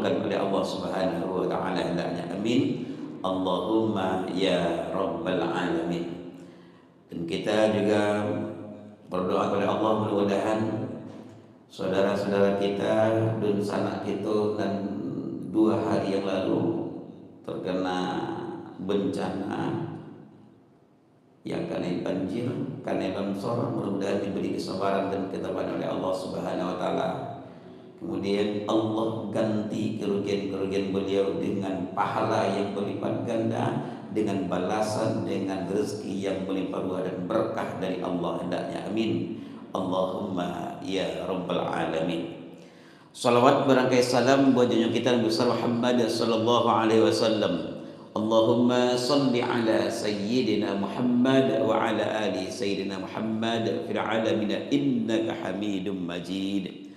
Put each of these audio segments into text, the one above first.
dikabulkan oleh Allah Subhanahu wa taala hendaknya. Amin. Allahumma ya rabbal alamin. Dan kita juga berdoa kepada Allah mudah-mudahan saudara-saudara kita dan sanak kita dan 2 hari yang lalu terkena bencana yang karena banjir, karena longsor, mudah-mudahan diberi kesabaran dan ketabahan oleh Allah Subhanahu wa taala. Kemudian Allah ganti kerugian-kerugian beliau dengan pahala yang berlipat ganda, dengan balasan, dengan rezeki yang melimpah ruah dan berkah dari Allah hendaknya. Amin. Allahumma ya rabbal alamin. Salawat berangkai salam buat junjungan kita Nabi Muhammad sallallahu alaihi wasallam. Allahumma salli ala sayyidina Muhammad wa ala ali sayyidina Muhammad fil alamin innaka Hamidum Majid.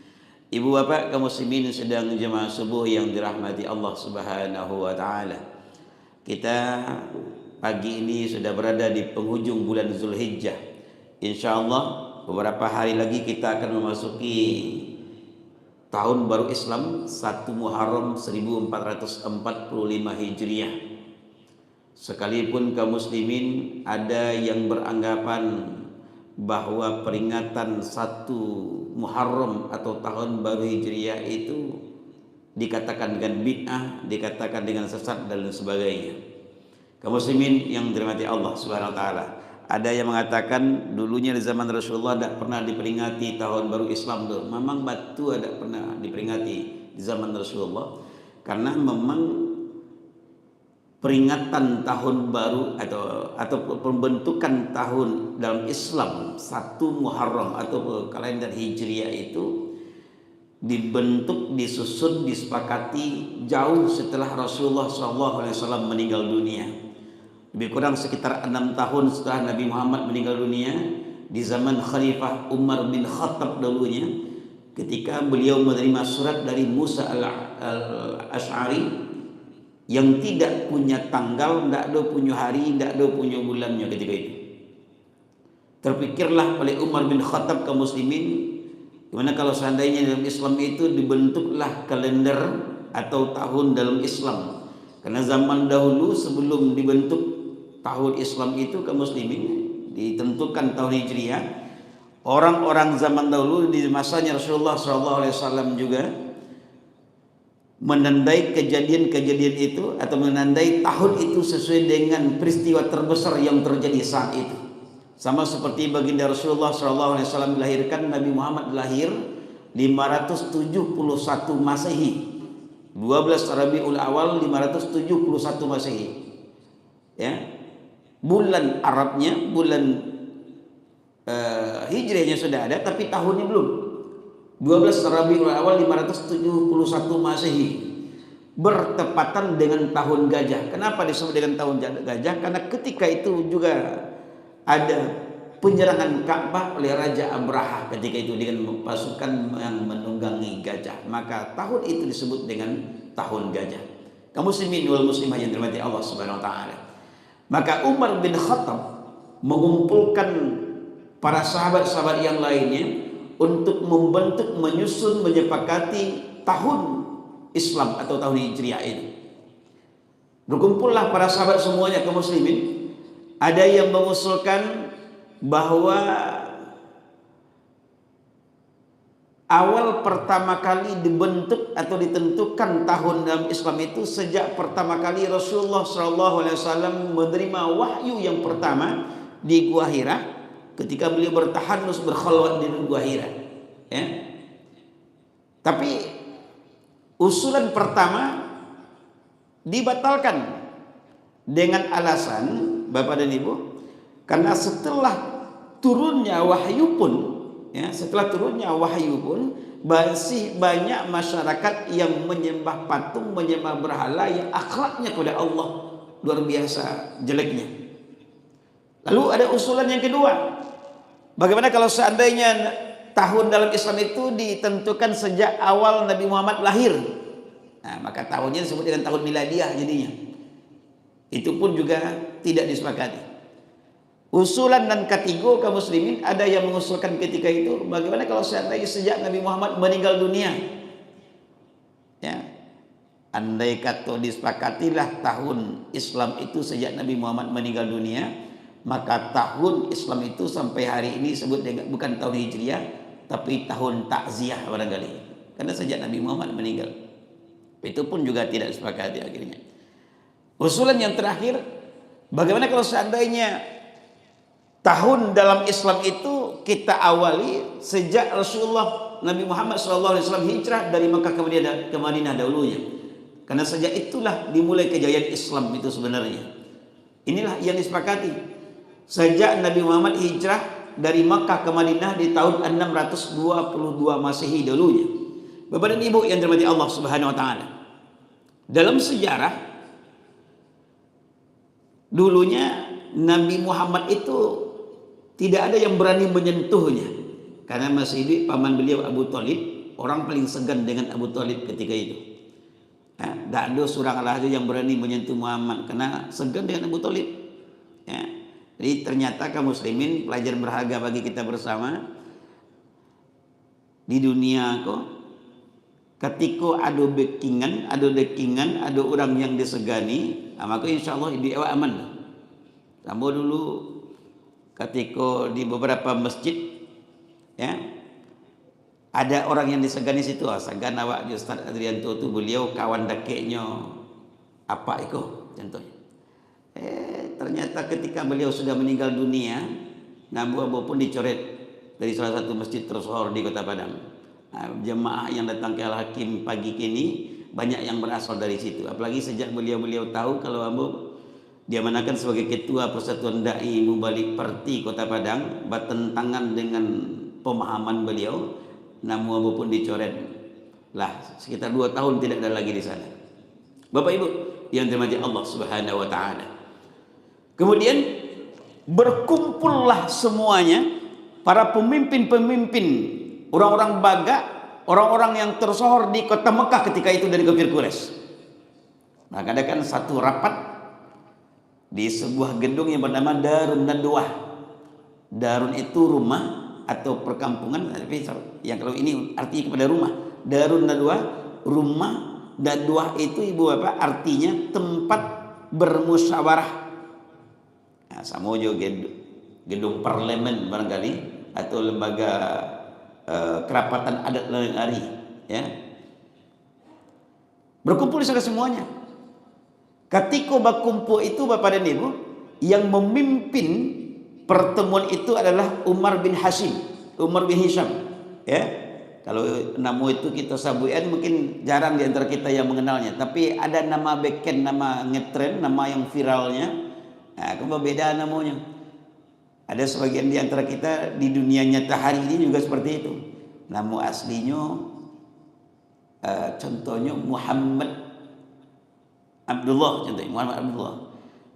Ibu bapak kaum muslimin sedang jemaah subuh yang dirahmati Allah Subhanahu wa taala. Kita pagi ini sudah berada di penghujung bulan Zulhijjah. Insyaallah beberapa hari lagi kita akan memasuki tahun baru Islam 1 Muharram 1445 Hijriah. Sekalipun kaum muslimin ada yang beranggapan bahwa peringatan 1 Muharram atau tahun baru Hijriah itu dikatakan dengan bid'ah, dikatakan dengan sesat dan sebagainya. Kaum muslimin yang dirahmati Allah Subhanahu wa taala, ada yang mengatakan dulunya di zaman Rasulullah tidak pernah diperingati tahun baru Islam tuh. Memang batu ada pernah diperingati di zaman Rasulullah, karena memang peringatan tahun baru atau pembentukan tahun dalam Islam 1 Muharram atau kalender Hijriah itu dibentuk, disusun, disepakati jauh setelah Rasulullah SAW meninggal dunia. Lebih kurang sekitar 6 tahun setelah Nabi Muhammad meninggal dunia, di zaman Khalifah Umar bin Khattab dulunya, ketika beliau menerima surat dari Musa al-Ash'ari yang tidak punya tanggal, tidak ada punya hari, tidak ada punya bulannya ketika itu. Terpikirlah oleh Umar bin Khattab kaum muslimin, gimana kalau seandainya dalam Islam itu dibentuklah kalender atau tahun dalam Islam. Karena zaman dahulu sebelum dibentuk tahun Islam itu kaum muslimin, ditentukan tahun Hijriah, orang-orang zaman dahulu di masanya Rasulullah SAW juga menandai kejadian-kejadian itu atau menandai tahun itu sesuai dengan peristiwa terbesar yang terjadi saat itu. Sama seperti baginda Rasulullah SAW dilahirkan, Nabi Muhammad lahir 571 Masehi, 12 Rabiul Awal 571 Masehi. Ya, bulan Arabnya, bulan Hijriahnya sudah ada, tapi tahunnya belum. 12 Rabiul Awal 571 Masehi, bertepatan dengan tahun gajah. Kenapa disebut dengan tahun gajah? Karena ketika itu juga ada penyerangan Ka'bah oleh Raja Abraha ketika itu dengan pasukan yang menunggangi gajah. Maka tahun itu disebut dengan tahun gajah. Kaum muslimin wal muslimah yang dirahmati Allah Subhanahu wa taala. Maka Umar bin Khattab mengumpulkan para sahabat-sahabat yang lainnya untuk membentuk, menyusun, menyepakati tahun Islam atau tahun Hijriah ini. Berkumpullah para sahabat semuanya kaum muslimin. Ada yang mengusulkan bahwa awal pertama kali dibentuk atau ditentukan tahun dalam Islam itu sejak pertama kali Rasulullah SAW menerima wahyu yang pertama di Gua Hira, ketika beliau bertahanus berkhalwat di Gua Hira. Ya. Tapi usulan pertama dibatalkan dengan alasan, Bapak dan Ibu, karena setelah turunnya wahyu pun, ya, masih banyak masyarakat yang menyembah patung, menyembah berhala yang akhlaknya kepada Allah luar biasa jeleknya. Lalu ada usulan yang kedua, bagaimana kalau seandainya tahun dalam Islam itu ditentukan sejak awal Nabi Muhammad lahir? Nah, maka tahunnya disebut dengan tahun miladiah jadinya. Itu pun juga tidak disepakati. Usulan dan ketiga kaum muslimin, ada yang mengusulkan ketika itu, bagaimana kalau seandainya sejak Nabi Muhammad meninggal dunia, ya, Andai kata disepakatilah tahun Islam itu sejak Nabi Muhammad meninggal dunia, maka tahun Islam itu sampai hari ini disebut dengan bukan tahun Hijriah, tapi tahun takziah barangkali. Karena sejak Nabi Muhammad meninggal. Itu pun juga tidak disepakati akhirnya. Usulan yang terakhir, bagaimana kalau seandainya tahun dalam Islam itu kita awali sejak Rasulullah Nabi Muhammad SAW hijrah dari Mekah ke Madinah dahulunya. Karena sejak itulah dimulai kejayaan Islam itu sebenarnya. Inilah yang disepakati. Sejak Nabi Muhammad hijrah dari Makkah ke Madinah di tahun 622 Masehi dahulunya. Bapak dan Ibu yang dirahmati Allah Subhanahu wa taala. Dalam sejarah dulunya Nabi Muhammad itu tidak ada yang berani menyentuhnya. Karena masih hidup paman beliau Abu Thalib, orang paling segan dengan Abu Thalib ketika itu. Tak ada seorang Allah yang berani menyentuh Muhammad karena segan dengan Abu Thalib. Ya. Jadi ternyata kaum muslimin pelajaran berharga bagi kita bersama di dunia kok. Ketika ada backingan, ada orang yang disegani, maka insya Allah di awak aman. Tambah dulu ketika di beberapa masjid, ya. Ada orang yang disegani situ, segan awak Ustaz Adrianto tu beliau kawan dakeknya apa itu contohnya. Ternyata ketika beliau sudah meninggal dunia, abu-abu pun dicoret dari salah satu masjid tersohor di Kota Padang. Jemaah yang datang ke Al-Hakim pagi kini banyak yang berasal dari situ. Apalagi sejak beliau tahu kalau abu dia manakan sebagai ketua Persatuan Dai Mubalik Parti Kota Padang, bertentangan dengan pemahaman beliau. Namun abu pun dicoret lah, sekitar 2 tahun tidak ada lagi di sana. Bapak Ibu yang dirahmati Allah Subhanahu wa taala. Kemudian berkumpullah semuanya para pemimpin-pemimpin, orang-orang baga, orang-orang yang tersohor di kota Mekah ketika itu dari kafir Quraisy. Nah, adakan satu rapat di sebuah gedung yang bernama Darun Nadwah. Darun itu rumah atau perkampungan, tapi yang kalau ini artinya kepada rumah. Darun Nadwah, rumah. Nadwah itu ibu bapak artinya tempat bermusyawarah. Nah, sama juga gedung parlemen barangkali atau lembaga kerapatan adat lain hari, ya. Berkumpul di sana semuanya. Ketika berkumpul itu bapak dan ibu, yang memimpin pertemuan itu adalah Umar bin Hisham, ya. Kalau nama itu kita sabuin mungkin jarang di antara kita yang mengenalnya, tapi ada nama beken, nama ngetren, nama yang viralnya. Nah, itu beda namanya. Ada sebagian di antara kita di dunia nyata hari ini juga seperti itu. Nama aslinya contohnya Muhammad Abdullah, contohnya Muhammad Abdullah.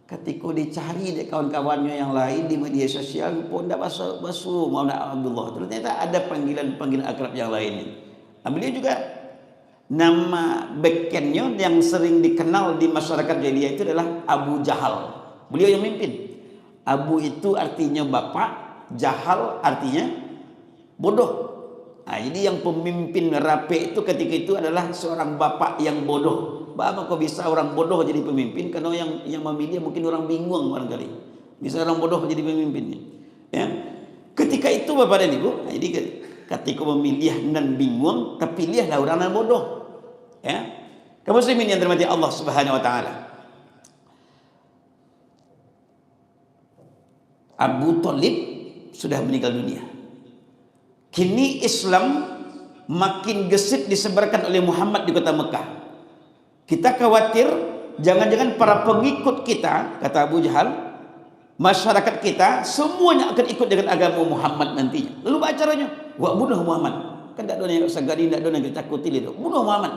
Ketika dicari di kawan-kawannya yang lain di media sosial pun tidak basuh Muhammad Abdullah. Ternyata ada panggilan akrab yang lain. Nah, beliau juga nama bekennya yang sering dikenal di masyarakat jahiliyah itu adalah Abu Jahal. Beliau yang mimpin. Abu itu artinya bapak, Jahal artinya bodoh. Nah, jadi yang pemimpin rapi itu ketika itu adalah seorang bapak yang bodoh. Bagaimana kok bisa orang bodoh jadi pemimpin? Karena yang memilih mungkin orang bingung barangkali. Bisa orang bodoh jadi pemimpinnya. Ya. Ketika itu Bapak dan Ibu, jadi ketika memilih dan bingung, tapi pilihlah orang yang bodoh. Ya. Kaum muslimin yang dirahmati Allah Subhanahu wa taala. Abu Thalib sudah meninggal dunia. Kini Islam makin gesit disebarkan oleh Muhammad di kota Mekah. Kita khawatir jangan-jangan para pengikut kita, kata Abu Jahal, masyarakat kita semuanya akan ikut dengan agama Muhammad nantinya. Lalu apa caranya? Wah, bunuh Muhammad. Kan tidak ada yang sagari, tidak ada yang ditakuti itu. Bunuh Muhammad.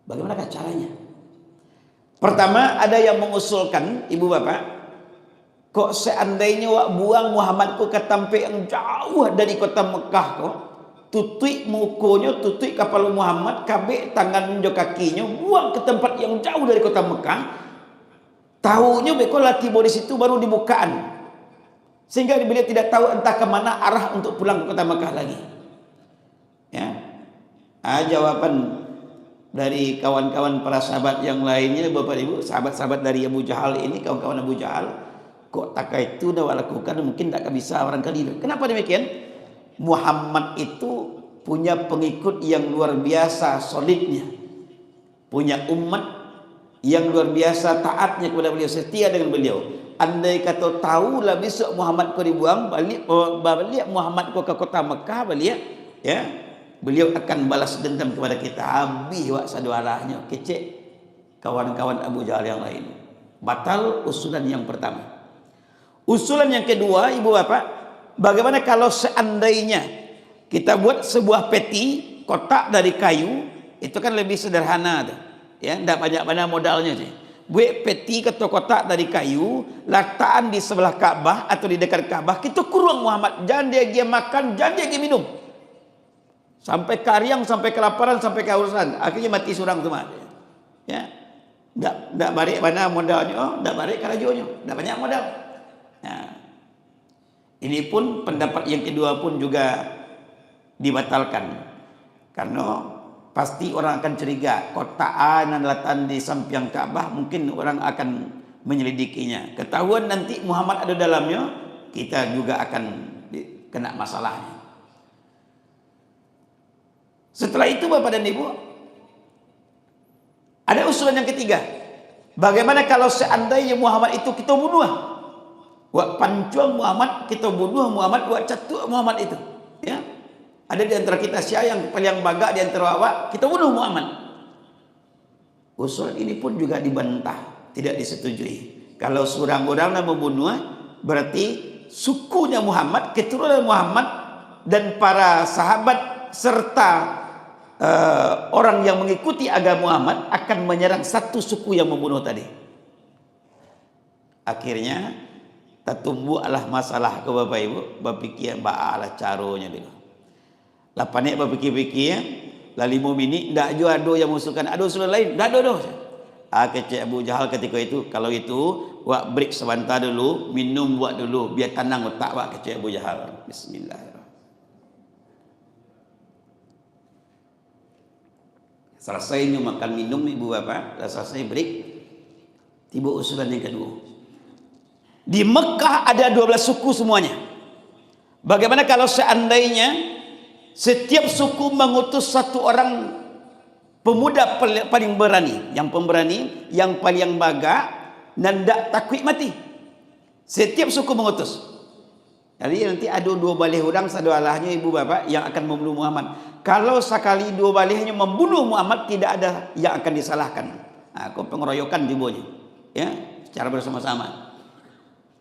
Bagaimana caranya? Pertama, ada yang mengusulkan, ibu bapak, kok seandainya wak buang Muhammad ke tempat yang jauh dari kota Mekah kok, tutup mukonya, tutup kapal Muhammad, kabeh tangan jo kakinya, buang ke tempat yang jauh dari kota Mekah. Tahunya beko laki di situ baru dibukaan, sehingga beliau tidak tahu entah kemana arah untuk pulang ke kota Mekah lagi. Ya, jawaban dari kawan-kawan para sahabat yang lainnya, Bapak Ibu, sahabat-sahabat dari Abu Jahal ini, kawan-kawan Abu Jahal, kok tak itu dah lakukan, mungkin tak bisa barangkali. Kenapa demikian? Muhammad itu punya pengikut yang luar biasa solidnya, punya umat yang luar biasa taatnya kepada beliau, setia dengan beliau. Andai kata tahulah besok Muhammad kau dibuang, balik Muhammad kau ke kota Mekah, balik ya, beliau akan balas dendam kepada kita. Habis wak sadualahnya kecek kawan-kawan Abu Jahal yang lain. Batal usulan yang pertama. Usulan yang kedua, ibu bapak, bagaimana kalau seandainya kita buat sebuah peti kotak dari kayu, itu kan lebih sederhana tuh, ya, tidak banyak modalnya sih. Buat peti atau kotak dari kayu, letakkan di sebelah Ka'bah atau di dekat Ka'bah, kita kurung Muhammad, jangan dia makan, jangan dia minum, sampai kariang, sampai kelaparan, sampai kehausan, akhirnya mati surang semua. Ya, tidak balik mana modalnya, tidak balik karajonya, tidak banyak modal. Nah, ini pun pendapat yang kedua pun juga dibatalkan, karena pasti orang akan curiga kotaan dan letakkan di samping Ka'bah, mungkin orang akan menyelidikinya. Ketahuan nanti Muhammad ada dalamnya, kita juga akan kena masalahnya. Setelah itu Bapak dan Ibu, ada usulan yang ketiga. Bagaimana kalau seandainya Muhammad itu kita bunuh? Wak pancuang Muhammad, kita bunuh Muhammad, wak catuk Muhammad itu. Ya. Ada di antara kita siapa yang paling bagak di antara awak, kita bunuh Muhammad. Usulan ini pun juga dibantah, tidak disetujui. Kalau seorang orang membunuh, berarti sukunya Muhammad, keturunan Muhammad dan para sahabat serta orang yang mengikuti agama Muhammad akan menyerang satu suku yang membunuh tadi. Akhirnya tertumbuhlah masalah ke Bapak Ibu, berpikir baalah caranya dia. Lapanek berpikir-pikir, lali mumini ndak jo ado yang musuhkan, ado usulan lain, ndak ado. Kecek Abu Jahal ketika itu, kalau itu wak break sebentar dulu, minum buat dulu biar tenang otak wak, kecek Abu Jahal. Bismillahirrahmanirrahim. Selesai makan minum ibu bapak, selesai break, tiba usulan yang kedua. Di Mekah ada 12 suku semuanya. Bagaimana kalau seandainya setiap suku mengutus satu orang pemuda paling berani, yang pemberani, yang paling bagak dan tidak takut mati. Setiap suku mengutus. Jadi nanti ada 2 balih orang sadualahnya ibu bapak yang akan membunuh Muhammad. Kalau sekali 2 balihnya membunuh Muhammad, tidak ada yang akan disalahkan. Nah, kau pengeroyokan tibonya, ya, secara bersama-sama.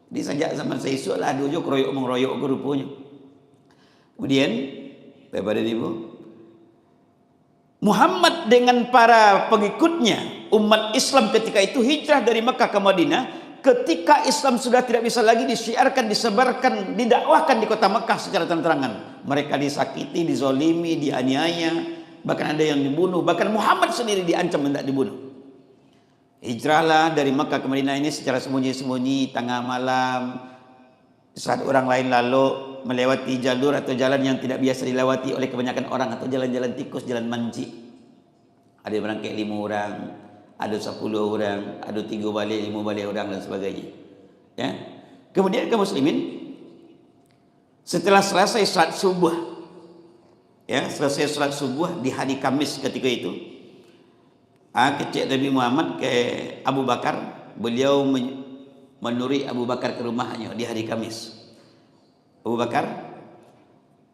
Di sejak zaman Saisu lah ada juga keroyok mengeroyok ke rupanya. Kemudian Bapak dan Ibu, Muhammad dengan para pengikutnya umat Islam ketika itu hijrah dari Mekah ke Madinah. Ketika Islam sudah tidak bisa lagi disiarkan, disebarkan, didakwahkan di kota Mekah secara terang-terangan, mereka disakiti, dizolimi, dianiaya, bahkan ada yang dibunuh, bahkan Muhammad sendiri diancam hendak dibunuh. Hijrahlah dari Mekah ke Madinah ini secara sembunyi-sembunyi, tengah malam, saat orang lain lalu melewati jalur atau jalan yang tidak biasa dilewati oleh kebanyakan orang, atau jalan-jalan tikus, jalan manci. Ada yang berangkat 5 orang, ada 10 orang, ada 3 balik, 5 balik orang dan sebagainya. Ya. Kemudian kaum muslimin, setelah selesai salat subuh, ya, selesai salat subuh di hari Kamis ketika itu, kecik Nabi Muhammad ke Abu Bakar, beliau menuri Abu Bakar ke rumahnya di hari Kamis. Abu Bakar,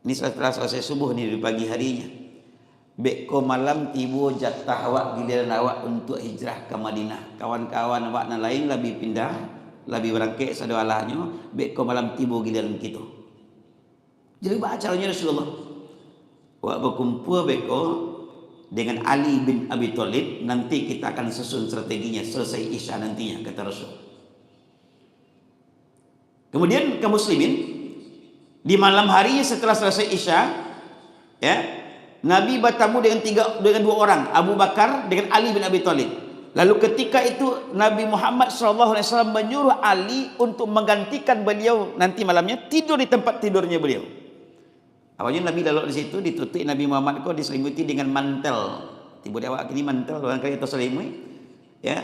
ini setelah selesai subuh nih di pagi harinya, beko malam tiba jatah awak, giliran awak untuk hijrah ke Madinah. Kawan-kawan awak yang lain lebih pindah, lebih berangkat sadualahnya, beko malam tiba giliran kita. Jadi apa caranya Rasulullah? Awak berkumpul beko dengan Ali bin Abi Thalib, nanti kita akan susun strateginya selesai Isya nantinya, kata Rasul. Kemudian kaum muslimin, di malam hari setelah selesai Isya, ya, Nabi bertemu dengan 2 orang, Abu Bakar dengan Ali bin Abi Thalib. Lalu ketika itu Nabi Muhammad SAW menyuruh Ali untuk menggantikan beliau nanti malamnya tidur di tempat tidurnya beliau. Awalnya Nabi lalu di situ ditutup Nabi Muhammad kok diselimuti dengan mantel, tiba dia awak kini mantel orang kali atau selimut, ya.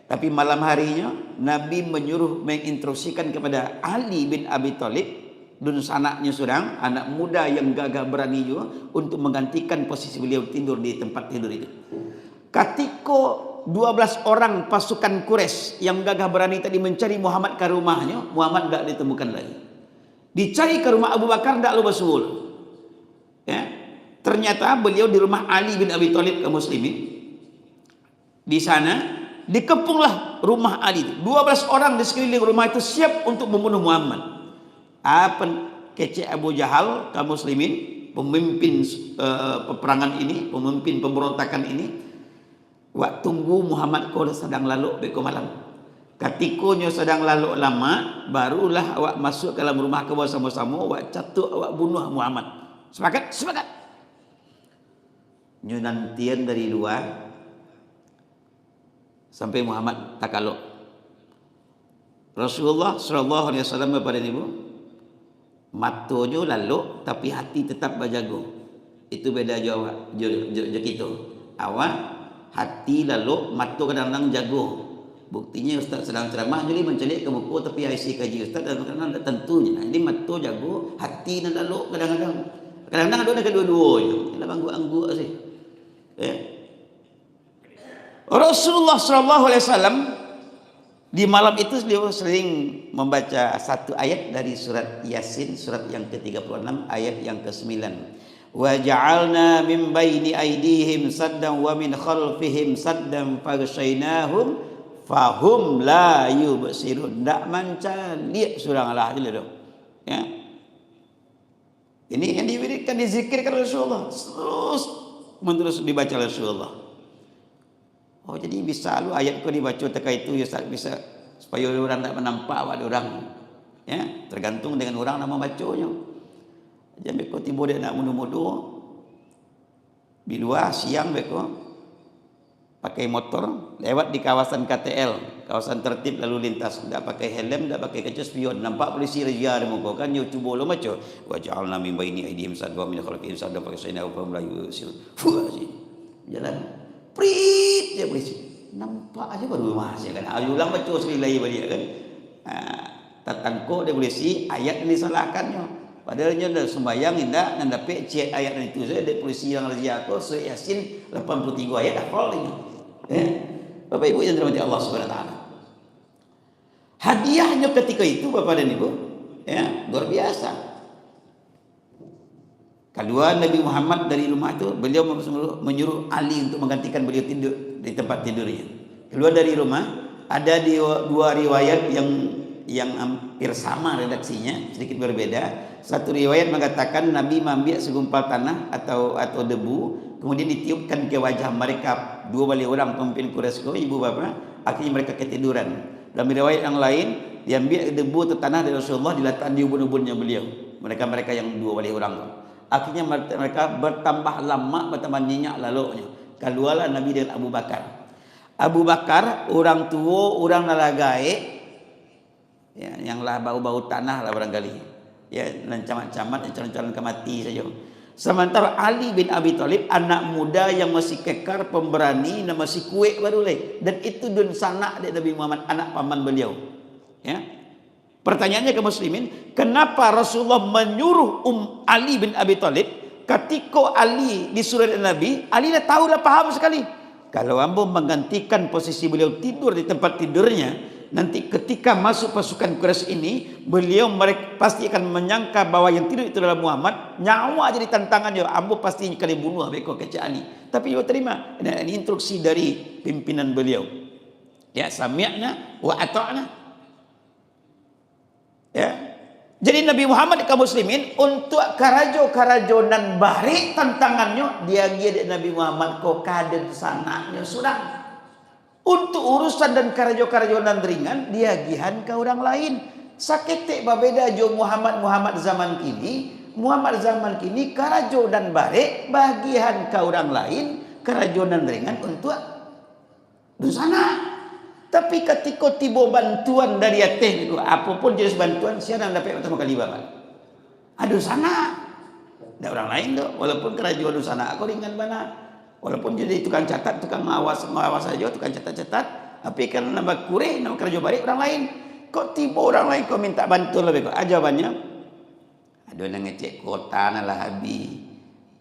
Tapi malam harinya Nabi menyuruh menginstruksikan kepada Ali bin Abi Thalib, dun anaknya seorang anak muda yang gagah berani juga, untuk menggantikan posisi beliau tidur di tempat tidur itu. Ketika 12 orang pasukan Quraisy yang gagah berani tadi mencari Muhammad ke rumahnya, Muhammad tidak ditemukan lagi. Dicari ke rumah Abu Bakar, tidak lupa suul. Ya, ternyata beliau di rumah Ali bin Abi Thalib kaum muslimin. Di sana dikepunglah rumah Ali. 12 orang di sekeliling rumah itu siap untuk membunuh Muhammad. Apa kece Abu Jahal kaum muslimin, pemimpin peperangan ini, pemimpin pemberontakan ini. Wak tunggu Muhammad kau sedang lalu beko malam. Katikonya sedang lalu lama, barulah awak masuk ke dalam rumah kau sama-sama, awak catuk, awak bunuh Muhammad. Sepakat? Sepakat. Nyunantian dari luar sampai Muhammad tak kalok. Rasulullah sallallahu alaihi wasallam kepada ibu, matonya lalu tapi hati tetap berjaga. Itu beda jawab kita. Awak hati lalu, mata kadang-kadang jago. Buktinya Ustaz sedang ceramah jadi mencelik ke buku tapi IC kaji Ustaz dan kadang-kadang tak tentunya. Jadi mata jago, hati nak lalu kadang-kadang. Kadang-kadang ada kedua-duanya. Kita angguk-angguk sih. Rasulullah sallallahu alaihi wasallam di malam itu beliau sering membaca satu ayat dari surat Yasin, surat yang ke-36 ayat yang ke-9. Wa ja'alna min baini aydihim saddan wa min khalfihim saddan faghshaynahum fahum la yubsirun. Ndak mancan lihat surang Allah je dah. Ya. Ini yang diberikan dizikirkan Rasulullah. Terus dibaca Rasulullah. Oh, jadi bisa lu ayat kau dibaca terkait itu ya bisa supaya orang tak menampak awak orang. Ya, tergantung dengan orang nama bacanya. Jam beko tiba dia nak mudu-mudu di luar siang beko pakai motor lewat di kawasan KTL, kawasan tertib lalu lintas, tidak pakai helm, tidak pakai kaca spion, nampak polisi razia di muka kan, dia cuba lo macam wa ja'alna min baini aydihim sadda wa min khalfihim sadda fa saynahu fa hum la yusirun. Jalan prit dia polisi nampak aja baru masih kan, ulang baca sekali lagi balik kan. Tatangko dia polisi ayat ini salahkannya. Padahal dia dah sembahyang indah dan dapat cek ayat itu saja. Ada polisi yang razia aku surah Yasin 83 ayat hafal ini. Bapak Ibu yang dirahmati Allah Subhanahu wa taala. Hadiahnya ketika itu Bapak dan Ibu, ya, luar biasa. Kedua Nabi Muhammad dari rumah itu beliau menyuruh Ali untuk menggantikan beliau tidur di tempat tidurnya. Keluar dari rumah ada dua riwayat yang hampir sama redaksinya, sedikit berbeda. Satu riwayat mengatakan Nabi mengambil segumpal tanah atau debu, kemudian ditiupkan ke wajah mereka, dua balik orang pemimpin Quraisy, ibu bapa, akhirnya mereka ketiduran. Dalam riwayat yang lain, diambil debu atau tanah dari Rasulullah, diletakkan di ubun-ubunnya beliau. Mereka yang dua balik orang. Akhirnya mereka bertambah lama, bertambah nyenyak lalunya. Keluarlah Nabi dengan Abu Bakar. Abu Bakar orang tua, orang nalagai, ya, yang lah bau-bau tanah lah barangkali. Ya, camat-camat yang calon-calon kemati saja. Sementara Ali bin Abi Thalib anak muda yang masih kekar, pemberani dan masih kuat baru leh. Dan itu dun sanak dari Nabi Muhammad, anak paman beliau. Ya. Pertanyaannya ke muslimin, kenapa Rasulullah menyuruh Ali bin Abi Thalib ketika Ali disuruh Nabi, Ali dah tahu, dah paham sekali. Kalau ambo menggantikan posisi beliau tidur di tempat tidurnya, nanti ketika masuk pasukan Quraisy ini, beliau mereka pasti akan menyangka bahwa yang tidur itu adalah Muhammad. Nyawa jadi tantangan dia, ambo pasti kali bunuh beko kecil Ali. Tapi dia terima. Ini instruksi dari pimpinan beliau. Ya, sami'na wa ata'na. Ya. Jadi Nabi Muhammad kaum muslimin untuk karajo-karajo nan bahri tantangannya dia Nabi Muhammad ko kaden sananya sudah. Untuk urusan dan karajo-karajo nan ringan dia gihan ke orang lain. Saketek babeda jo Muhammad zaman kini. Muhammad zaman kini karajo dan bare bagian ke orang lain, karajo dan ringan untuk dusana. Tapi ketika tiba bantuan dari atas itu, apapun jenis bantuan, siapa yang dapat pertama kali bapak? Aduh sana, ada orang lain tu, walaupun kerajaan aduh sana, aku ringan mana? Walaupun jadi tukang catat, tukang ngawas saja, tukang catat-catat, tapi kan nambah kureh, nambah kerja balik orang lain. Kok tiba orang lain kau minta bantu lebih kok? Jawabannya, ada yang ngecek kota nalah habis,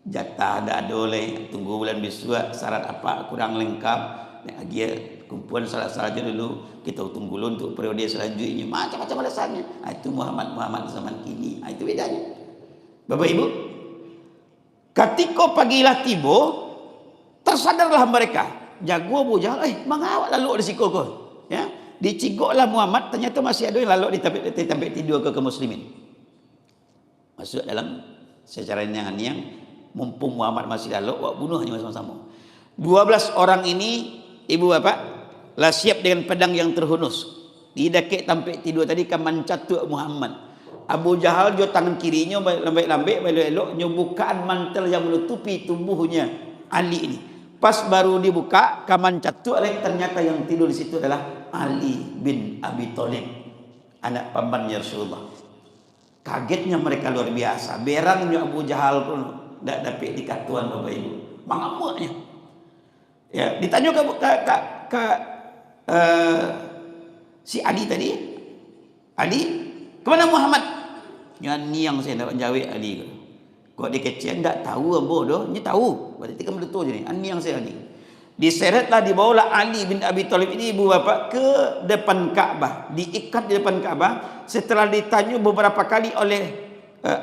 jatah ada oleh, tunggu bulan besok, syarat apa kurang lengkap, dia kumpulan salah-salah aja dulu, kita tunggu dulu untuk periode selanjutnya, macam-macam alasannya. Itu Muhammad zaman kini, itu bedanya. Bapak Ibu, ketika pagilah tiba, tersadarlah mereka, jago Abu Jahal, mengawak lalu ada sikul kau, ya. Dicigoklah Muhammad, ternyata masih ada yang lalu di tempat tidur ke muslimin. Masuk dalam secara yang mumpung Muhammad masih lalu, wak bunuh hanya sama-sama. 12 orang ini, ibu bapak, lah siap dengan pedang yang terhunus. Di dakik tempat tidur tadi kaman catuk Muhammad. Abu Jahal jo tangan kirinya lambek-lambek, elok bukaan mantel yang menutupi tubuhnya Ali ini. Pas baru dibuka, kaman catuk, ternyata yang tidur di situ adalah Ali bin Abi Thalib, anak pamannya Rasulullah. Kagetnya mereka luar biasa. Berangnya Abu Jahal pun tidak dapat dikatuan Bapak Ibu. Mengamuknya. Ya, ditanya ke si Ali tadi. Ali, kemana Muhammad? Ni yang saya nak jawab Ali. Kok dia kecil tak tahu bodoh, ni tahu. Berarti kan betul je ni. Ni yang saya Ali. Diseretlah, dibawalah Ali bin Abi Thalib ini ibu bapa ke depan Kaabah, diikat di depan Kaabah. Setelah ditanya beberapa kali oleh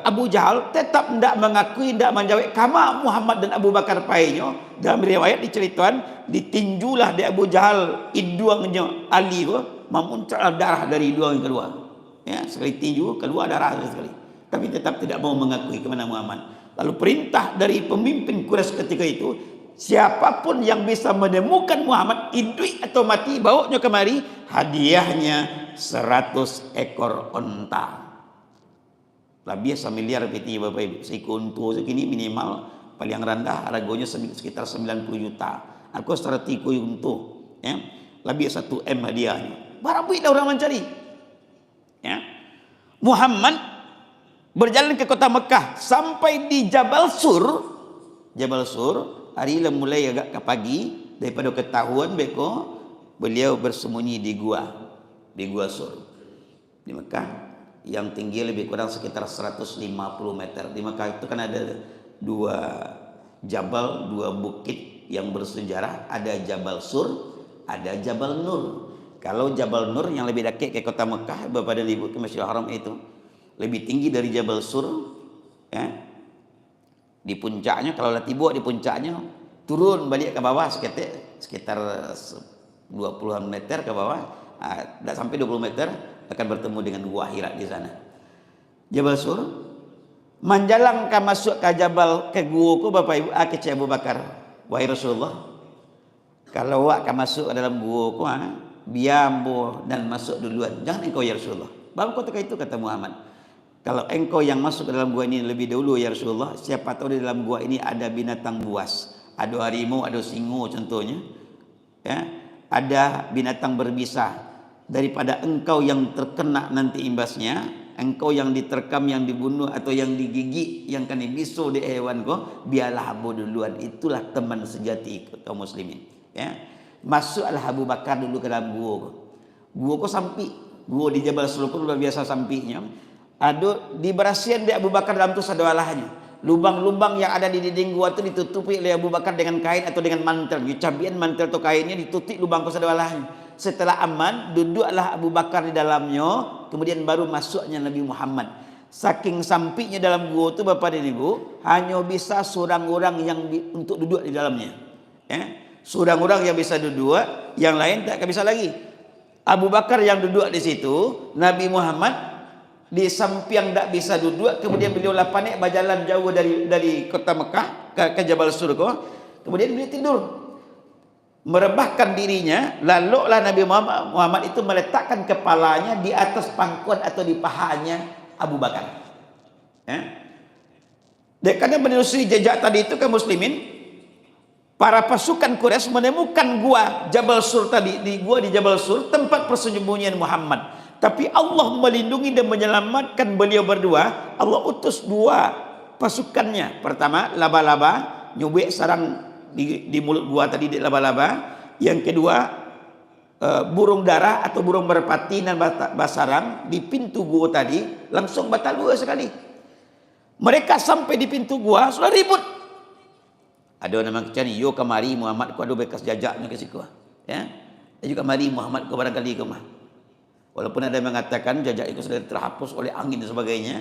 Abu Jahal, tetap tidak mengakui, tidak menjawab. Kama Muhammad dan Abu Bakar painyo. Dalam riwayat diceritakan, ditinjulah di Abu Jahal iduangnya Ali ko, memuncrat darah dari iduang yang keluar. Ya, sekali tinju keluar darah sekali. Tapi tetap tidak mau mengakui kemenangan Muhammad. Lalu perintah dari pemimpin Quraisy ketika itu, siapapun yang bisa menemukan Muhammad hidup atau mati, bawanya kemari, hadiahnya 100 ekor onta. Lah biasa miliar PT Bapak Ibu. Seekor unta segini minimal paling rendah harganya sekitar 90 juta. Aku strategi unta, ya. Lebih 1 M hadiahnya. Barang duit dah orang mencari. Ya. Muhammad berjalan ke kota Mekah sampai di Jabal Sur. Jabal Sur, hari lah mulai agak ke pagi, daripada ketahuan beko beliau bersembunyi di gua Sur di Mekah yang tinggi lebih kurang sekitar 150 meter. Di Mekah itu kan ada 2 jabal, 2 bukit yang bersejarah, ada Jabal Sur, ada Jabal Nur. Kalau Jabal Nur yang lebih dekat ke kota Mekah, Bapak dan Ibu, ke Masjidil Haram itu lebih tinggi dari Jabal Sur, ya. Di puncaknya, kalau lah tiba di puncaknya, turun balik ke bawah sekitar 20-an meter ke bawah, tidak sampai 20 meter akan bertemu dengan Gua Hira di sana. Jabal Sur, menjalang ke masuk ke Jabal ke gua ku Bapak Ibu, kecil Abu Bakar, wahai Rasulullah, kalau awak akan masuk ke dalam gua ku, biar dan masuk duluan, jangan engkau ya Rasulullah. Baru ketika itu kata Muhammad, kalau engkau yang masuk ke dalam gua ini lebih dahulu ya Rasulullah, siapa tahu di dalam gua ini ada binatang buas, ada harimau, ada singo contohnya, ya, ada binatang berbisa. Daripada engkau yang terkena nanti imbasnya, engkau yang diterkam, yang dibunuh atau yang digigit, yang kena bisu di hewan kau, biarlah Abu duluan. Itulah teman sejati kaum muslimin, ya. Masuklah Abu Bakar dulu ke dalam gua kau. Gua kau sampai, gua di Jabal Sur luar biasa sampainya. Ada di berasian di Abu Bakar dalam tu sadawalahnya. Lubang-lubang yang ada di dinding gua itu ditutupi oleh Abu Bakar dengan kain atau dengan mantel. Cabian mantel atau kainnya ditutup lubang tu sadawalahnya. Setelah aman, duduklah Abu Bakar di dalamnya, kemudian baru masuknya Nabi Muhammad. Saking sampingnya dalam gua itu Bapak dan Ibu, hanya bisa seorang orang yang untuk duduk di dalamnya. Ya. Seorang orang yang bisa duduk, yang lain tak bisa lagi. Abu Bakar yang duduk di situ, Nabi Muhammad di samping tak bisa duduk, kemudian beliau panik berjalan jauh dari kota Mekah ke Jabal Sur, kemudian beliau tidur merebahkan dirinya. Lalulah Nabi Muhammad itu meletakkan kepalanya di atas pangkuan atau di pahanya Abu Bakar, ya. Dan karena menelusuri jejak tadi itu kaum muslimin, para pasukan Quraisy menemukan gua Jabal Sur tadi, di gua di Jabal Sur tempat persembunyian Muhammad. Tapi Allah melindungi dan menyelamatkan beliau berdua. Allah utus 2 pasukannya. Pertama, laba-laba nyubik sarang di mulut gua tadi di laba-laba. Yang kedua burung dara atau burung merpati dan basarang di pintu gua tadi langsung batal dua sekali. Mereka sampai di pintu gua sudah ribut. Ada orang cari, yo kemari Muhammad ku ada bekas jajaknya ke situ. Ya. Dan juga mari Muhammad ku barangkali ke mah. Walaupun ada yang mengatakan jajak itu sudah terhapus oleh angin dan sebagainya.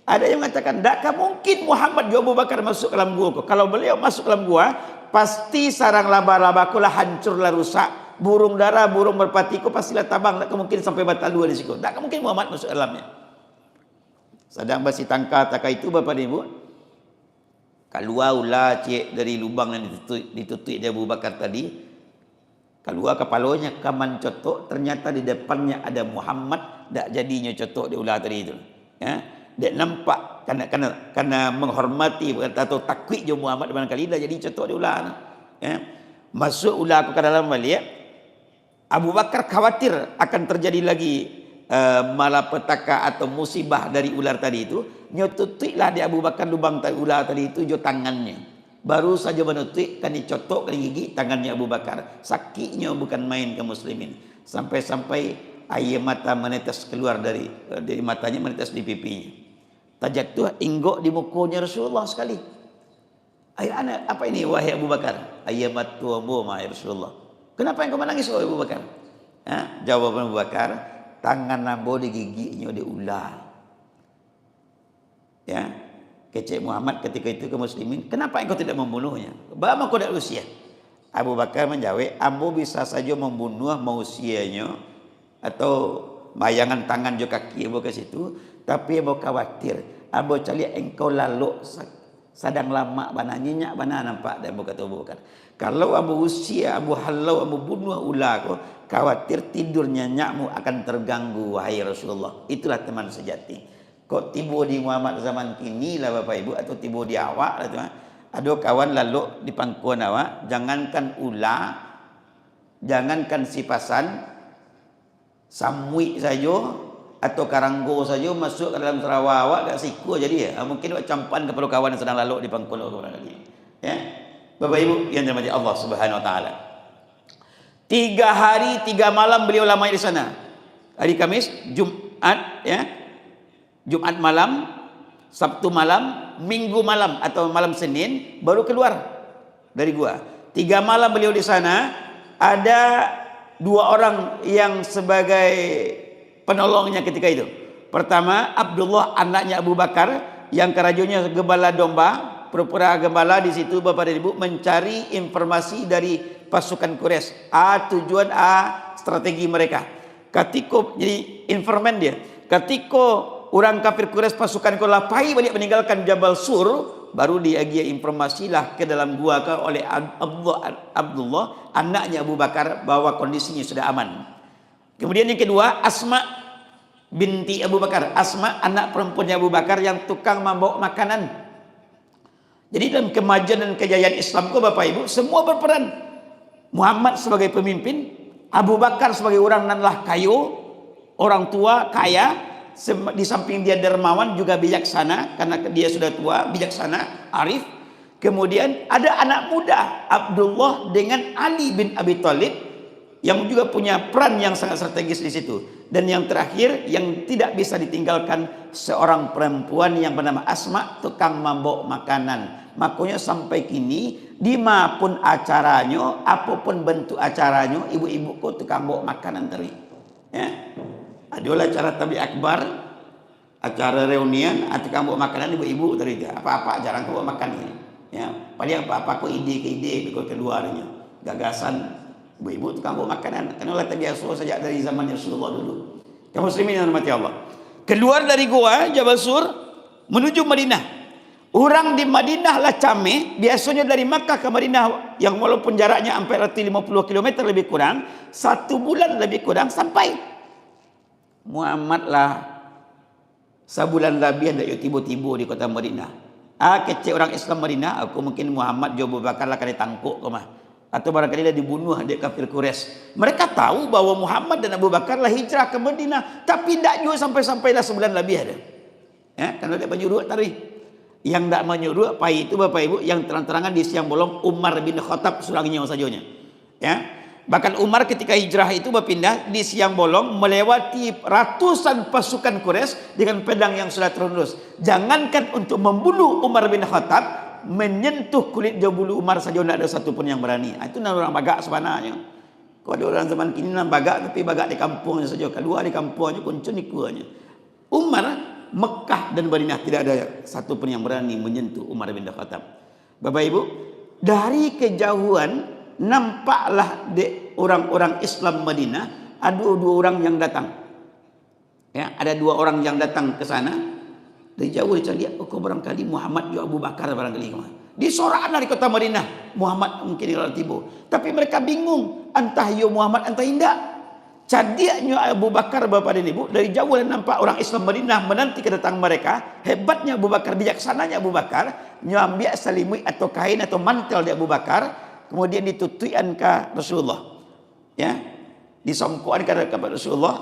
Ada yang mengatakan, tak mungkin Muhammad juga Abu Bakar masuk ke dalam gua. Kalau beliau masuk ke dalam gua, pasti sarang laba-labaku lah hancurlah rusak. Burung dara, burung merpatiku pastilah tabang. Tak mungkin sampai batal dua di situ. Tak mungkin Muhammad masuk ke dalamnya. Sedang basi tangka taka itu Bapak dan Ibu. Keluar ulah cik dari lubang yang ditutup dia Abu Bakar tadi. Keluar kepalanya kaman cotok, ternyata di depannya ada Muhammad, tak jadinya cotok di ular tadi itu. Ya. Dia nampak karena menghormati atau takwik je Muhammad barangkali dah jadi cotok di ular. Ya. Masuk ular ke dalam balik. Abu Bakar khawatir akan terjadi lagi malapetaka atau musibah dari ular tadi itu. Nyotutiklah di Abu Bakar lubang ular tadi itu jo tangannya. Baru saja menutik kan dicotok kan gigi tangannya Abu Bakar. Sakitnya bukan main kaum muslimin. Sampai-sampai air mata menetes keluar dari matanya, menetes di pipinya. Tajatuh inggok di mukanya Rasulullah sekali. Ayah anak, apa ini wahai Abu Bakar? Ayah matu ambo ya Rasulullah. Kenapa engkau menangis wahai Abu Bakar? Jawaban Abu Bakar, tangan ambo digiginya di ular. Ya. Kecik Muhammad ketika itu ke muslimin, kenapa engkau tidak membunuhnya? Bagaimana kau tidak usia? Abu Bakar menjawab, ambo bisa saja membunuh manusianya atau bayangan tangan juga kaki ambo ke situ, tapi ambo khawatir. Ambo cari engkau lalu sadang lama bana nyenyak bana nampak dan ambo kata Abu Bakar. Kalau ambo usia, ambo halau, ambo bunuh ular kau, khawatir tidurnya nyakmu akan terganggu wahai Rasulullah. Itulah teman sejati. Kok tiba di Muhammad zaman kini lah Bapak Ibu atau tiba di awak lah tuan. Ada kawan lalu di pangkuan awak, jangankan ular, jangankan sipasan, samui saja atau karanggo saja masuk ke dalam Sarawak awak gak siku jadi ya. Mungkin awak campan kepada kawan yang sedang lalu di pangkuan awak kali. Ya. Bapak Ibu yang dirahmati Allah Subhanahu wa taala. 3 hari 3 malam beliau lama di sana. Hari Kamis, Jumat ya. Jumat malam, Sabtu malam, Minggu malam atau malam Senin baru keluar dari gua. 3 malam beliau di sana. Ada 2 orang yang sebagai penolongnya ketika itu. Pertama, Abdullah anaknya Abu Bakar yang kerajunya gembala domba, pura-pura gembala di situ Bapak dan Ibu mencari informasi dari pasukan Quraisy. Tujuan strategi mereka. Ketika jadi informan dia. Ketika orang kafir Quraisy pasukan kau lapai balik meninggalkan Jabal Sur, baru diagia informasilah ke dalam gua oleh Abdullah anaknya Abu Bakar bahwa kondisinya sudah aman. Kemudian yang kedua, Asma binti Abu Bakar. Asma anak perempuannya Abu Bakar yang tukang membawa makanan. Jadi dalam kemajuan dan kejayaan Islam Bapak Ibu semua berperan. Muhammad sebagai pemimpin, Abu Bakar sebagai orang nanlah kayu, orang tua kaya. Di samping dia dermawan juga bijaksana karena dia sudah tua, bijaksana, arif. Kemudian ada anak muda Abdullah dengan Ali bin Abi Thalib yang juga punya peran yang sangat strategis di situ. Dan yang terakhir yang tidak bisa ditinggalkan seorang perempuan yang bernama Asma, tukang membawa makanan. Makanya sampai kini dimapun acaranya, apapun bentuk acaranya, ibu-ibuku tukang bawa makanan teri. Ya. Adalah acara tabligh akbar, acara reunian, tukang bawa makanan ibu-ibu tadi itu. Apa-apa jarang bawa makan ini. Ya, paling apa-apa kok ide keluarnya. Gagasan ibu-ibu tukang bawa makanan. Karena Allah biasa sejak dari zaman Rasulullah dulu. Kaum muslimin yang dirahmati Allah. Keluar dari gua Jabal Sur menuju Madinah. Orang di Madinah lah cameh, biasanya dari Makkah ke Madinah yang walaupun jaraknya hampir 50 km lebih kurang, 1 bulan lebih kurang sampai. Muhammad lah sebulan lebih ada tiba-tiba di kota Madinah. Kecil orang Islam Madinah, aku mungkin Muhammad Abu Bakar lah kena tangkuk ke mah. Atau barangkali dia dibunuh dia kafir Quraisy. Mereka tahu bahwa Muhammad dan Abu Bakar lah hijrah ke Madinah, tapi tidak juga sampai-sampailah sebulan lebih ada. Ya, karena dia baju dua tadi. Yang tidak menyuruh apa itu Bapak Ibu yang terang-terangan di siang bolong Umar bin Khattab surangnya sajonya. Ya. Bahkan Umar ketika hijrah itu berpindah di siang bolong melewati ratusan pasukan Quraisy dengan pedang yang sudah terhunus. Jangankan untuk membunuh Umar bin Khattab, menyentuh kulit jabulu Umar saja tidak ada satu pun yang berani. Itu orang bagak sebenarnya. Kalau ada orang zaman kini nak bagak, tapi bagak di kampungnya saja. Keluar di kampungnya kuncun ikuannya. Umar, Mekah dan Madinah tidak ada satu pun yang berani menyentuh Umar bin Khattab. Bapak Ibu, dari kejauhan nampaklah orang-orang Islam Madinah ada dua orang yang datang. Ya, ada dua orang yang datang ke sana. Dari jauh dia lihat, oh barangkali Muhammad juga Abu Bakar barangkali. Disorakan dari kota Madinah, Muhammad mungkin di tiba. Tapi mereka bingung, entah yo Muhammad entah tidak. Cadiaknya Abu Bakar Bapak dan Ibu, dari jauh dan nampak orang Islam Madinah menanti kedatangan mereka. Hebatnya Abu Bakar, bijaksananya Abu Bakar, nyambiak selimut atau kain atau mantel di Abu Bakar, kemudian ditutuian ke Rasulullah. Ya, disongkokan ke Rasulullah.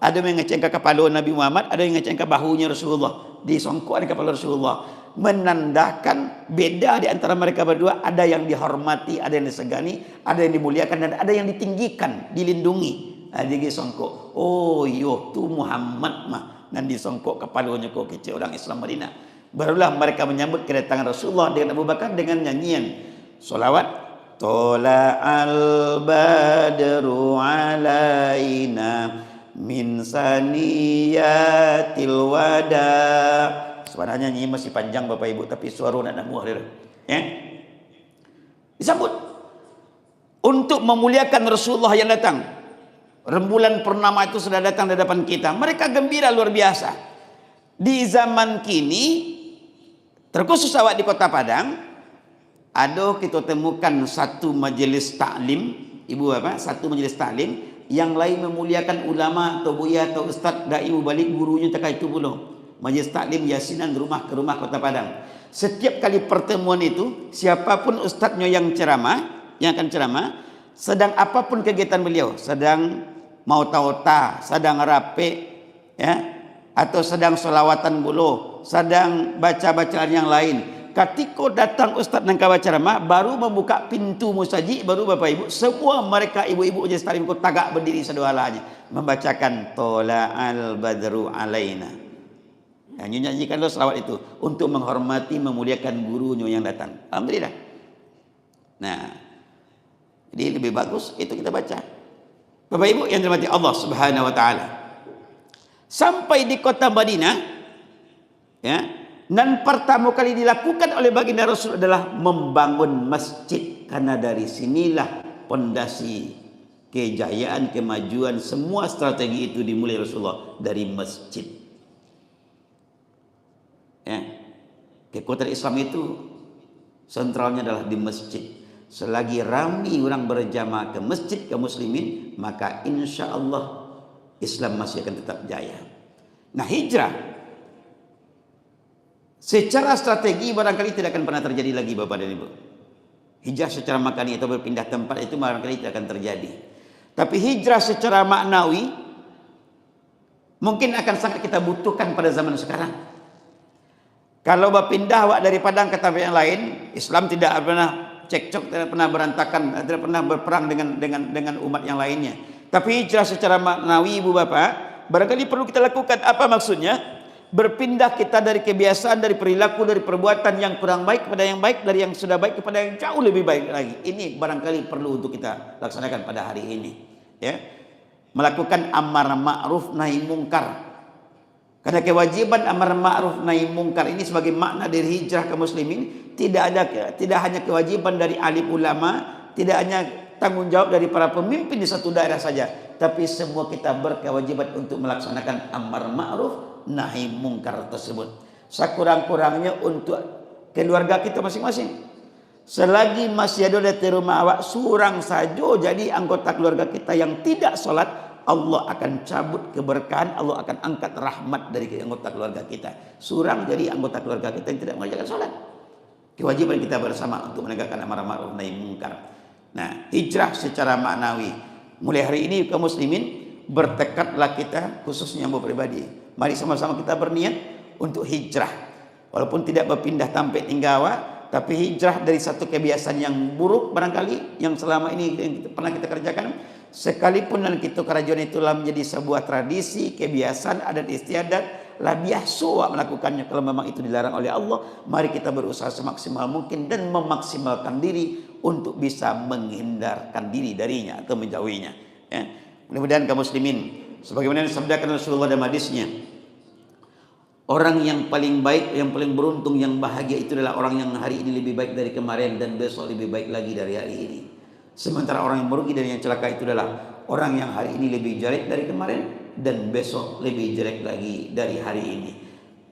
Ada yang ngeceng ke kepala Nabi Muhammad, ada yang ngeceng ke bahunya Rasulullah. Disongkokan ke kepala Rasulullah. Menandakan beda di antara mereka berdua. Ada yang dihormati, ada yang disegani, ada yang dimuliakan, dan ada yang ditinggikan, dilindungi. Dia songkok. Oh yo, tu Muhammad mah. Dan disongkok kepalanya kok kecil orang Islam Madinah. Barulah mereka menyambut kedatangan Rasulullah dengan Abu Bakar dengan nyanyian solawat. Tola'al badru alaina min saniyatil wada. Sebenarnya nyanyi masih panjang Bapak Ibu, tapi suara nak muah dia. Ya. Disambut untuk memuliakan Rasulullah yang datang. Rembulan purnama itu sudah datang di hadapan kita. Mereka gembira luar biasa. Di zaman kini, terkhusus awak di Kota Padang, ada kita temukan satu majelis taklim, ibu apa? Satu majelis taklim yang lain memuliakan ulama atau buya atau ustaz dai balik gurunya tak itu pula. Majelis taklim yasinan rumah ke rumah Kota Padang. Setiap kali pertemuan itu, siapapun ustaznya yang ceramah, yang akan ceramah, sedang apapun kegiatan beliau, sedang mau tauta, sedang rapi, ya, atau sedang solawatan buluh, sedang baca bacaan yang lain. Ketika datang ustaz yang kawan ceramah, baru membuka pintu musaji, baru Bapak Ibu, semua mereka ibu-ibu je stalim ko tagak berdiri sedualanya membacakan Tola'al badru alaina. Ya, nyanyikanlah selawat itu untuk menghormati, memuliakan gurunya yang datang. Alhamdulillah. Nah, jadi lebih bagus itu kita baca. Bapak Ibu yang dirahmati Allah Subhanahu wa taala. Sampai di kota Madinah, ya, dan pertama kali dilakukan oleh baginda Rasul adalah membangun masjid, karena dari sinilah pondasi kejayaan, kemajuan, semua strategi itu dimulai Rasulullah dari masjid. Ya. Kekuatan Islam itu sentralnya adalah di masjid. Selagi ramai orang berjamaah ke masjid kaum muslimin, maka insya Allah Islam masih akan tetap jaya. Nah, hijrah secara strategi barangkali tidak akan pernah terjadi lagi Bapak dan Ibu. Hijrah secara makani atau berpindah tempat itu barangkali tidak akan terjadi. Tapi hijrah secara maknawi mungkin akan sangat kita butuhkan pada zaman sekarang. Kalau berpindah awak dari Padang ke tempat yang lain, Islam tidak pernah cekcok, tidak pernah berantakan, tidak pernah berperang dengan umat yang lainnya. Tapi hijrah secara maknawi Ibu Bapak, barangkali perlu kita lakukan. Apa maksudnya? Berpindah kita dari kebiasaan, dari perilaku, dari perbuatan yang kurang baik kepada yang baik, dari yang sudah baik kepada yang jauh lebih baik lagi. Ini barangkali perlu untuk kita laksanakan pada hari ini. Ya, melakukan amar ma'ruf nahi mungkar. Karena kewajiban amar ma'ruf nahi mungkar ini sebagai makna dari hijrah kaum muslimin tidak hanya kewajiban dari alim ulama, tidak hanya tanggung jawab dari para pemimpin di satu daerah saja, tapi semua kita berkewajiban untuk melaksanakan amar ma'ruf nahi mungkar tersebut. Sekurang-kurangnya untuk keluarga kita masing-masing. Selagi masih ada di rumah awak seorang saja jadi anggota keluarga kita yang tidak solat, Allah akan cabut keberkahan, Allah akan angkat rahmat dari anggota keluarga kita. Seorang jadi anggota keluarga kita yang tidak mengerjakan solat. Kewajiban kita bersama untuk menegakkan amar ma'ruf nahi mungkar. Nah, hijrah secara maknawi. Mulai hari ini kaum muslimin bertekadlah kita, khususnya hamba pribadi. Mari sama-sama kita berniat untuk hijrah. walaupun tidak berpindah tampik tinggawa, tapi hijrah dari satu kebiasaan yang buruk barangkali yang selama ini yang pernah kita kerjakan, sekalipun dan kita kerajuan itulah menjadi sebuah tradisi, kebiasaan, adat istiadat, lah biasa melakukannya. Kalau memang itu dilarang oleh Allah, mari kita berusaha semaksimal mungkin dan memaksimalkan diri untuk bisa menghindarkan diri darinya atau menjauhinya. Ya. Mudah-mudahan kaum muslimin, sebagaimana disabdakan Rasulullah dalam hadisnya, orang yang paling baik, yang paling beruntung, yang bahagia itu adalah orang yang hari ini lebih baik dari kemarin dan besok lebih baik lagi dari hari ini. Sementara orang yang merugi dan yang celaka itu adalah orang yang hari ini lebih jelek dari kemarin dan besok lebih jelek lagi dari hari ini.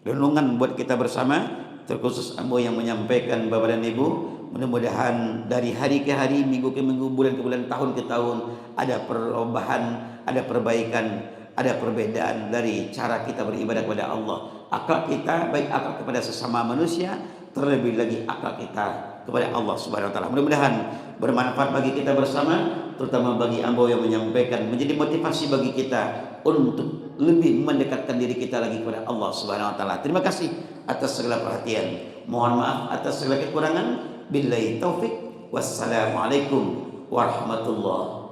Renungan buat kita bersama, terkhusus ambo yang menyampaikan Bapak dan Ibu, mudah-mudahan dari hari ke hari, minggu ke minggu, bulan ke bulan, tahun ke tahun ada perubahan, ada perbaikan, ada perbedaan dari cara kita beribadah kepada Allah. Akhlak kita, baik akhlak kepada sesama manusia, terlebih lagi akhlak kita kepada Allah Subhanahu wa taala. Mudah-mudahan bermanfaat bagi kita bersama, terutama bagi ambo yang menyampaikan, menjadi motivasi bagi kita untuk lebih mendekatkan diri kita lagi kepada Allah Subhanahu wa taala. Terima kasih atas segala perhatian. Mohon maaf atas segala kekurangan. Billahi taufik. Wassalamualaikum warahmatullahi